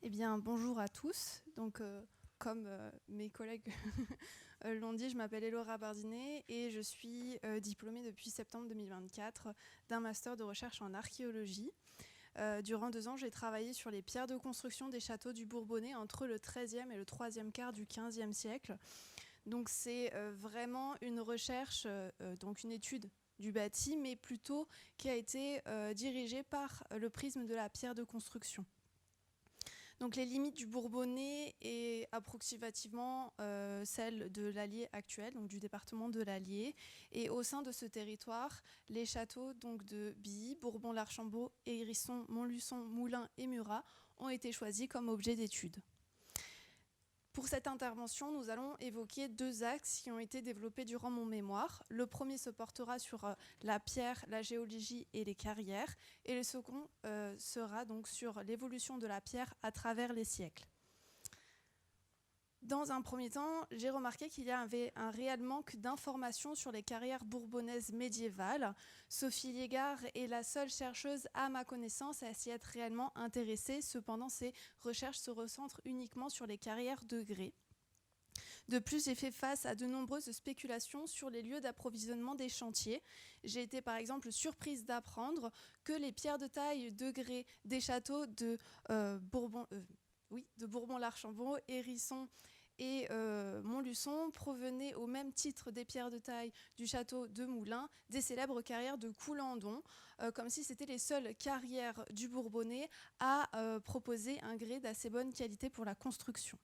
Eh bien, bonjour à tous. Donc, comme mes collègues l'ont dit, je m'appelle Elora Bardinet et je suis diplômée depuis septembre 2024 d'un master de recherche en archéologie. Durant 2 ans, j'ai travaillé sur les pierres de construction des châteaux du Bourbonnais entre le XIIIe et le troisième quart du XVe siècle. Donc, c'est vraiment une recherche, donc une étude du bâti, mais plutôt qui a été dirigée par le prisme de la pierre de construction. Donc les limites du Bourbonnais est approximativement celle de l'Allier actuel, donc du département de l'Allier. Et au sein de ce territoire, les châteaux donc, de Billy, Bourbon-l'Archambault, Hérisson, Montluçon, Moulins et Murat ont été choisis comme objet d'étude. Pour cette intervention, nous allons évoquer 2 axes qui ont été développés durant mon mémoire. Le premier se portera sur la pierre, la géologie et les carrières, et le second sera donc sur l'évolution de la pierre à travers les siècles. Dans un premier temps, j'ai remarqué qu'il y avait un réel manque d'informations sur les carrières bourbonnaises médiévales. Sophie Liégard est la seule chercheuse à ma connaissance à s'y être réellement intéressée. Cependant, ses recherches se recentrent uniquement sur les carrières de grès. De plus, j'ai fait face à de nombreuses spéculations sur les lieux d'approvisionnement des chantiers. J'ai été par exemple surprise d'apprendre que les pierres de taille de grès des châteaux de Bourbon-l'Archambault, Hérisson et Montluçon provenaient au même titre des pierres de taille du château de Moulins, des célèbres carrières de Coulandon, comme si c'était les seules carrières du Bourbonnais à proposer un grès d'assez bonne qualité pour la construction.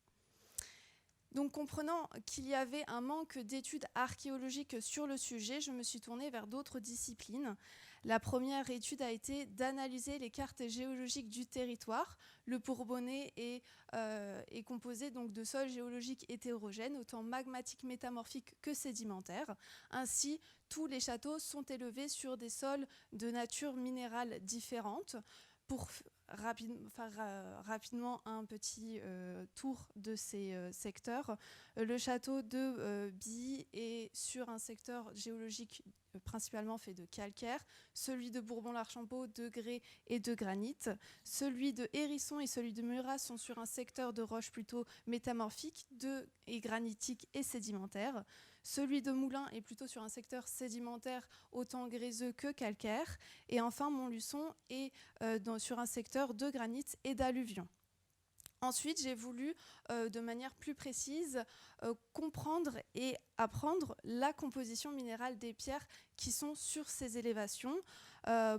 Donc, comprenant qu'il y avait un manque d'études archéologiques sur le sujet, je me suis tournée vers d'autres disciplines. La première étude a été d'analyser les cartes géologiques du territoire. Le Bourbonnais est composé donc de sols géologiques hétérogènes, autant magmatiques, métamorphiques que sédimentaires. Ainsi, tous les châteaux sont élevés sur des sols de nature minérale différente. Pour faire rapidement un petit tour de ces secteurs, le château de Billy est sur un secteur géologique principalement fait de calcaire, celui de Bourbon-l'Archambault de grès et de granit, celui de Hérisson et celui de Murat sont sur un secteur de roches plutôt métamorphiques et granitiques et sédimentaires. Celui de Moulins est plutôt sur un secteur sédimentaire autant gréseux que calcaire. Et enfin, Montluçon est sur un secteur de granit et d'alluvion. Ensuite, j'ai voulu, de manière plus précise, comprendre et apprendre la composition minérale des pierres qui sont sur ces élévations.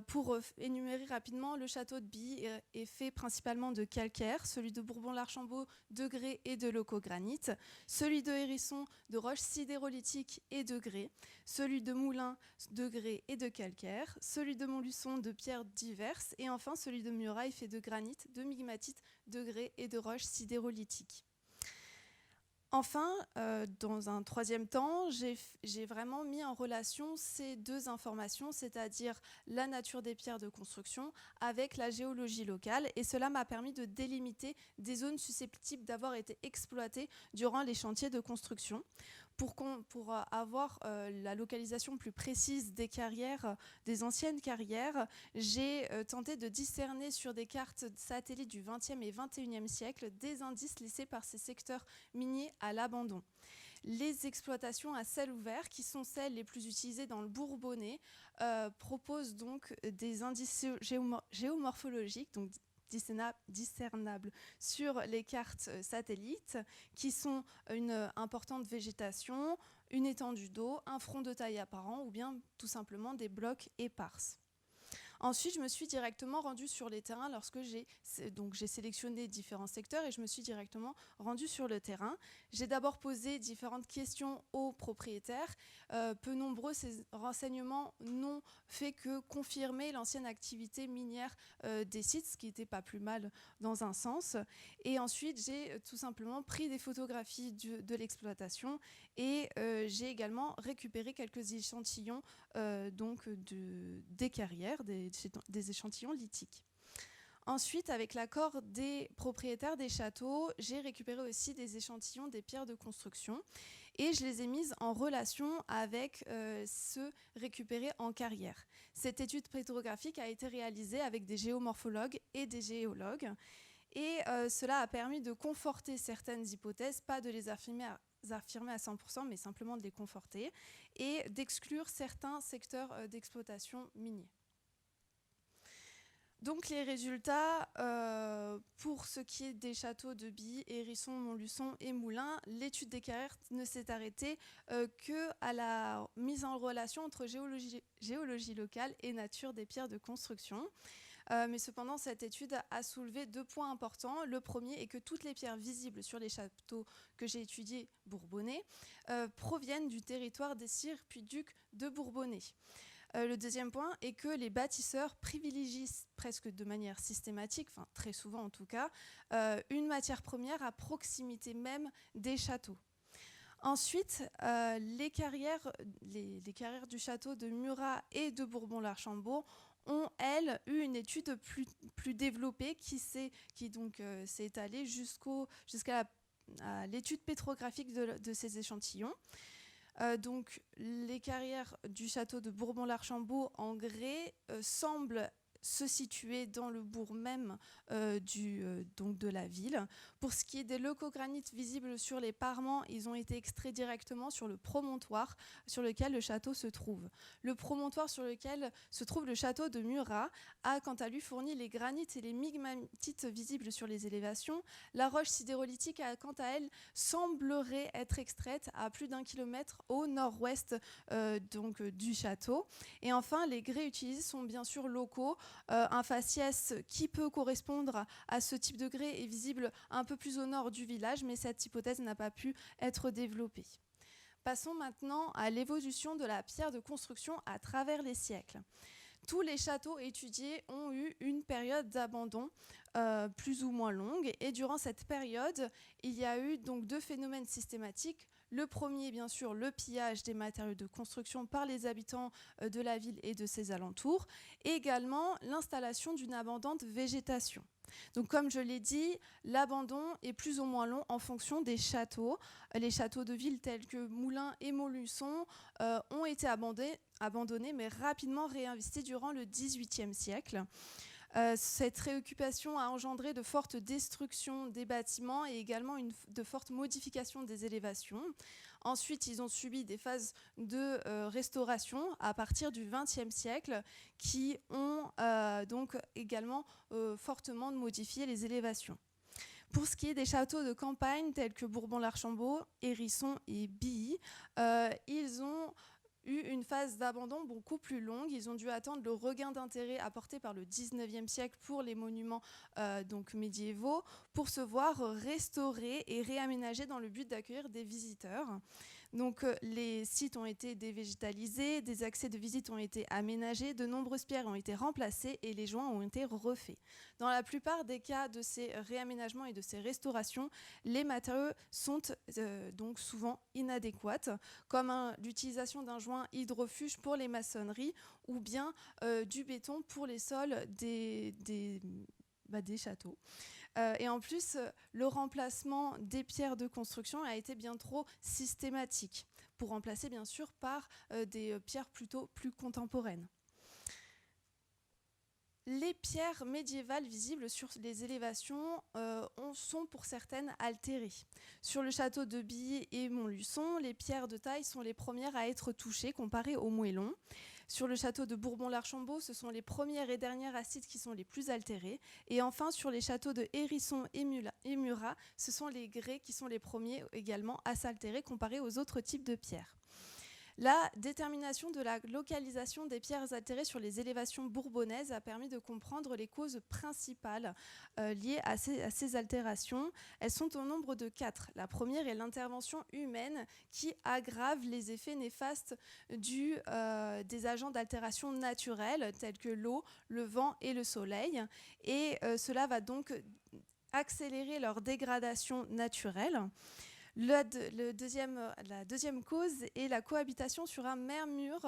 Pour énumérer rapidement, le château de Billy est fait principalement de calcaire, celui de Bourbon-l'Archambault de grès et de locogranite, celui de Hérisson de roches sidérolithiques et de grès, celui de Moulins de grès et de calcaire, celui de Montluçon de pierres diverses, et enfin celui de Murat est fait de granit, de migmatite, de grès et de roches sidérolithiques. Enfin, dans un troisième temps, j'ai vraiment mis en relation ces 2 informations, c'est-à-dire la nature des pierres de construction avec la géologie locale, et cela m'a permis de délimiter des zones susceptibles d'avoir été exploitées durant les chantiers de construction. Pour avoir la localisation plus précise des carrières, des anciennes carrières, j'ai tenté de discerner sur des cartes satellites du XXe et XXIe siècle des indices laissés par ces secteurs miniers à l'abandon. Les exploitations à ciel ouvert, qui sont celles les plus utilisées dans le Bourbonnais, proposent donc des indices géomorphologiques, donc discernables sur les cartes satellites, qui sont une importante végétation, une étendue d'eau, un front de taille apparent ou bien tout simplement des blocs éparses. Ensuite, je me suis directement rendue sur les terrains lorsque j'ai sélectionné différents secteurs et je me suis directement rendue sur le terrain. J'ai d'abord posé différentes questions aux propriétaires. Peu nombreux, ces renseignements n'ont fait que confirmer l'ancienne activité minière des sites, ce qui n'était pas plus mal dans un sens. Et ensuite, j'ai tout simplement pris des photographies de l'exploitation et j'ai également récupéré quelques échantillons des carrières, des échantillons lithiques. Ensuite, avec l'accord des propriétaires des châteaux, j'ai récupéré aussi des échantillons des pierres de construction et je les ai mises en relation avec ceux récupérés en carrière. Cette étude pétrographique a été réalisée avec des géomorphologues et des géologues. Et cela a permis de conforter certaines hypothèses, pas de les affirmer à 100%, mais simplement de les conforter, et d'exclure certains secteurs d'exploitation miniers. Donc les résultats, pour ce qui est des châteaux de Billy, Hérisson, Montluçon et Moulins, l'étude des carrières ne s'est arrêtée qu'à la mise en relation entre géologie locale et nature des pierres de construction. Mais cependant, cette étude a soulevé 2 points importants. Le premier est que toutes les pierres visibles sur les châteaux que j'ai étudiés bourbonnais proviennent du territoire des sires puis ducs de Bourbonnais. Le deuxième point est que les bâtisseurs privilégient presque de manière systématique, enfin très souvent en tout cas, une matière première à proximité même des châteaux. Ensuite, les carrières du château de Murat et de Bourbon-l'Archambault ont, elles, eu une étude plus développée qui s'est étalée jusqu'à l'étude pétrographique de ces échantillons. Donc, les carrières du château de Bourbon-l'Archambault en grès semblent se situer dans le bourg même donc de la ville. Pour ce qui est des leucogranites visibles sur les parements, ils ont été extraits directement sur le promontoire sur lequel le château se trouve. Le promontoire sur lequel se trouve le château de Murat a quant à lui fourni les granites et les migmatites visibles sur les élévations. La roche sidérolitique, quant à elle, semblerait être extraite à plus d'1 kilomètre au nord-ouest du château. Et enfin, les grès utilisés sont bien sûr locaux. Un faciès qui peut correspondre à ce type de grès est visible un peu plus au nord du village, mais cette hypothèse n'a pas pu être développée. Passons maintenant à l'évolution de la pierre de construction à travers les siècles. Tous les châteaux étudiés ont eu une période d'abandon plus ou moins longue, et durant cette période, il y a eu donc 2 phénomènes systématiques. Le premier, bien sûr, le pillage des matériaux de construction par les habitants de la ville et de ses alentours, et également l'installation d'une abondante végétation. Donc, comme je l'ai dit, l'abandon est plus ou moins long en fonction des châteaux. Les châteaux de ville tels que Moulins et Montluçon ont été abandonnés, mais rapidement réinvestis durant le XVIIIe siècle. Cette réoccupation a engendré de fortes destructions des bâtiments et également de fortes modifications des élévations. Ensuite, ils ont subi des phases de restauration à partir du XXe siècle qui ont donc également fortement modifié les élévations. Pour ce qui est des châteaux de campagne tels que Bourbon-l'Archambault, Hérisson et Billy, ils ont eu une phase d'abandon beaucoup plus longue. Ils ont dû attendre le regain d'intérêt apporté par le XIXe siècle pour les monuments donc médiévaux pour se voir restaurés et réaménagés dans le but d'accueillir des visiteurs. Donc les sites ont été dévégétalisés, des accès de visite ont été aménagés, de nombreuses pierres ont été remplacées et les joints ont été refaits. Dans la plupart des cas de ces réaménagements et de ces restaurations, les matériaux sont donc souvent inadéquats, comme l'utilisation d'un joint hydrofuge pour les maçonneries ou bien du béton pour les sols des châteaux. Et en plus, le remplacement des pierres de construction a été bien trop systématique, pour remplacer bien sûr par des pierres plutôt plus contemporaines. Les pierres médiévales visibles sur les élévations sont pour certaines altérées. Sur le château de Billy et Montluçon, les pierres de taille sont les premières à être touchées comparées aux moellons. Sur le château de Bourbon-l'Archambault, ce sont les premières et dernières acides qui sont les plus altérées. Et enfin, sur les châteaux de Hérisson et Murat, ce sont les grès qui sont les premiers également à s'altérer comparés aux autres types de pierres. La détermination de la localisation des pierres altérées sur les élévations bourbonnaises a permis de comprendre les causes principales liées à ces altérations. Elles sont au nombre de 4. La première est l'intervention humaine qui aggrave les effets néfastes des agents d'altération naturels tels que l'eau, le vent et le soleil. Et cela va donc accélérer leur dégradation naturelle. La deuxième cause est la cohabitation sur un même mur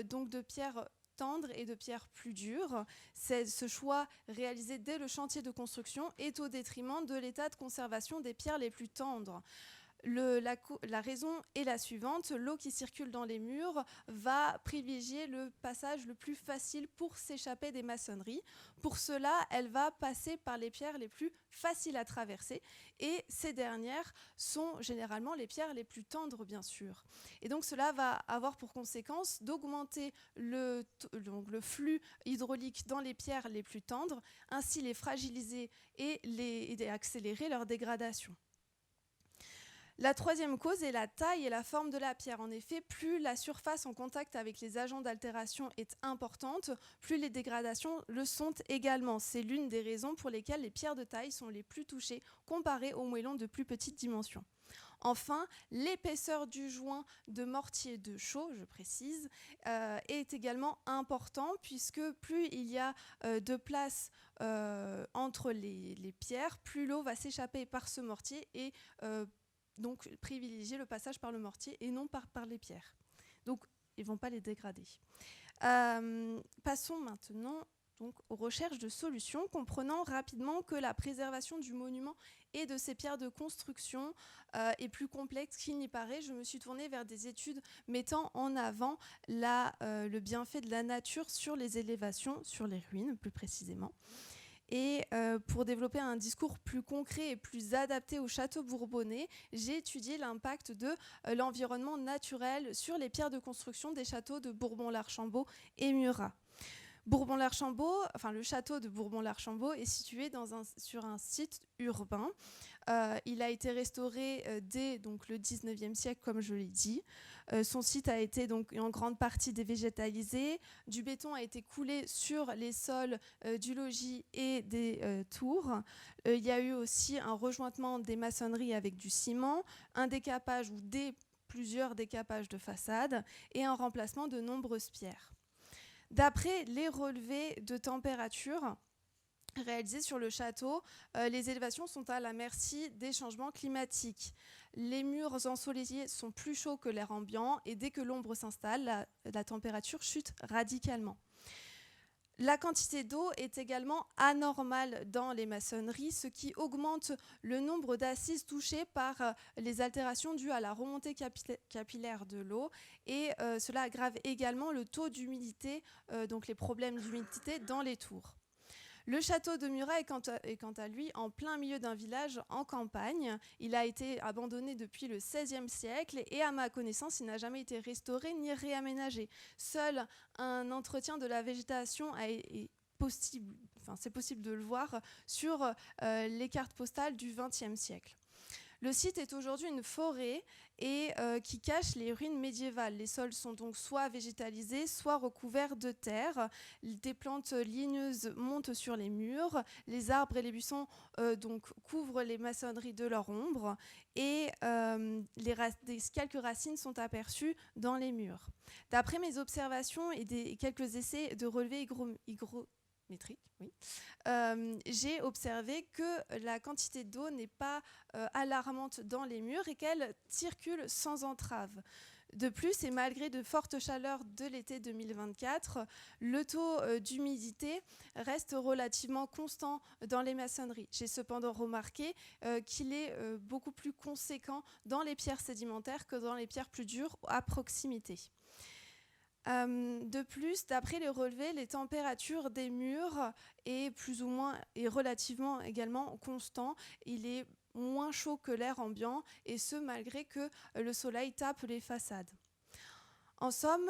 donc de pierres tendres et de pierres plus dures. Ce choix réalisé dès le chantier de construction est au détriment de l'état de conservation des pierres les plus tendres. La raison est la suivante: l'eau qui circule dans les murs va privilégier le passage le plus facile pour s'échapper des maçonneries. Pour cela, elle va passer par les pierres les plus faciles à traverser, et ces dernières sont généralement les pierres les plus tendres, bien sûr. Et donc cela va avoir pour conséquence d'augmenter le flux hydraulique dans les pierres les plus tendres, ainsi les fragiliser et accélérer leur dégradation. La troisième cause est la taille et la forme de la pierre. En effet, plus la surface en contact avec les agents d'altération est importante, plus les dégradations le sont également. C'est l'une des raisons pour lesquelles les pierres de taille sont les plus touchées comparées aux moellons de plus petite dimension. Enfin, l'épaisseur du joint de mortier de chaux, je précise, est également important, puisque plus il y a de place entre les pierres, plus l'eau va s'échapper par ce mortier et donc privilégier le passage par le mortier et non par les pierres. Donc, ils ne vont pas les dégrader. Passons maintenant donc, aux recherches de solutions, comprenant rapidement que la préservation du monument et de ces pierres de construction est plus complexe qu'il n'y paraît. Je me suis tournée vers des études mettant en avant le bienfait de la nature sur les élévations, sur les ruines plus précisément. Et pour développer un discours plus concret et plus adapté au château bourbonnais, j'ai étudié l'impact de l'environnement naturel sur les pierres de construction des châteaux de Bourbon-l'Archambault et Murat. Le château de Bourbon-l'Archambault est situé sur un site urbain. Il a été restauré dès donc, le 19e siècle, comme je l'ai dit. Son site a été donc, en grande partie dévégétalisé. Du béton a été coulé sur les sols du logis et des tours. Il y a eu aussi un rejointement des maçonneries avec du ciment, un décapage ou plusieurs décapages de façade et un remplacement de nombreuses pierres. D'après les relevés de température réalisés sur le château, les élévations sont à la merci des changements climatiques. Les murs ensoleillés sont plus chauds que l'air ambiant et dès que l'ombre s'installe, la température chute radicalement. La quantité d'eau est également anormale dans les maçonneries, ce qui augmente le nombre d'assises touchées par les altérations dues à la remontée capillaire de l'eau, et cela aggrave également le taux d'humidité, donc les problèmes d'humidité dans les tours. Le château de Murat est quant à lui en plein milieu d'un village en campagne. Il a été abandonné depuis le XVIe siècle et à ma connaissance, il n'a jamais été restauré ni réaménagé. Seul un entretien de la végétation est possible, c'est possible de le voir sur les cartes postales du XXe siècle. Le site est aujourd'hui une forêt et qui cache les ruines médiévales. Les sols sont donc soit végétalisés, soit recouverts de terre. Des plantes ligneuses montent sur les murs. Les arbres et les buissons donc couvrent les maçonneries de leur ombre et quelques racines sont aperçues dans les murs. D'après mes observations et quelques essais de relevés hygrométriques, j'ai observé que la quantité d'eau n'est pas alarmante dans les murs et qu'elle circule sans entrave. De plus, et malgré de fortes chaleurs de l'été 2024, le taux d'humidité reste relativement constant dans les maçonneries. J'ai cependant remarqué qu'il est beaucoup plus conséquent dans les pierres sédimentaires que dans les pierres plus dures à proximité. De plus, d'après les relevés, les températures des murs est relativement également constant. Il est moins chaud que l'air ambiant, et ce malgré que le soleil tape les façades. En somme,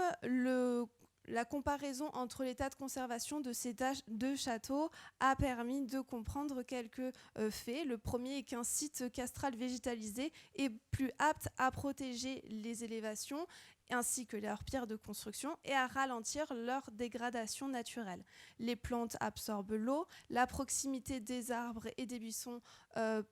la comparaison entre l'état de conservation de ces deux châteaux a permis de comprendre quelques faits. Le premier est qu'un site castral végétalisé est plus apte à protéger les élévations ainsi que leurs pierres de construction et à ralentir leur dégradation naturelle. Les plantes absorbent l'eau, la proximité des arbres et des buissons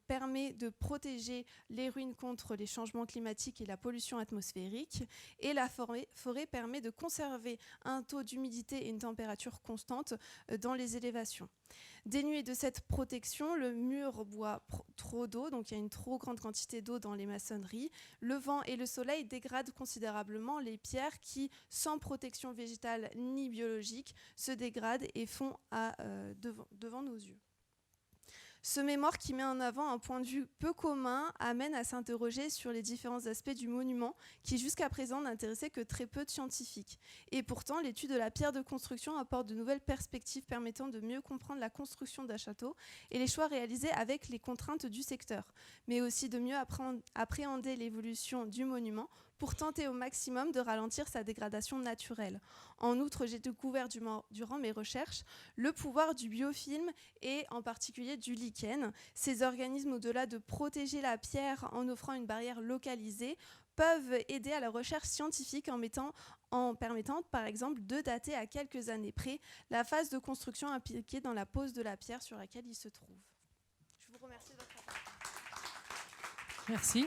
permet de protéger les ruines contre les changements climatiques et la pollution atmosphérique, et la forêt permet de conserver un taux d'humidité et une température constante dans les élévations. Dénué de cette protection, le mur boit trop d'eau, donc il y a une trop grande quantité d'eau dans les maçonneries. Le vent et le soleil dégradent considérablement les pierres qui, sans protection végétale ni biologique, se dégradent et font devant nos yeux. Ce mémoire qui met en avant un point de vue peu commun amène à s'interroger sur les différents aspects du monument qui jusqu'à présent n'intéressaient que très peu de scientifiques. Et pourtant, l'étude de la pierre de construction apporte de nouvelles perspectives permettant de mieux comprendre la construction d'un château et les choix réalisés avec les contraintes du secteur, mais aussi de mieux appréhender l'évolution du monument pour tenter au maximum de ralentir sa dégradation naturelle. En outre, j'ai découvert durant mes recherches le pouvoir du biofilm et en particulier du lichen. Ces organismes, au-delà de protéger la pierre en offrant une barrière localisée, peuvent aider à la recherche scientifique en permettant, par exemple, de dater à quelques années près la phase de construction impliquée dans la pose de la pierre sur laquelle il se trouve. Je vous remercie de votre attention. Merci.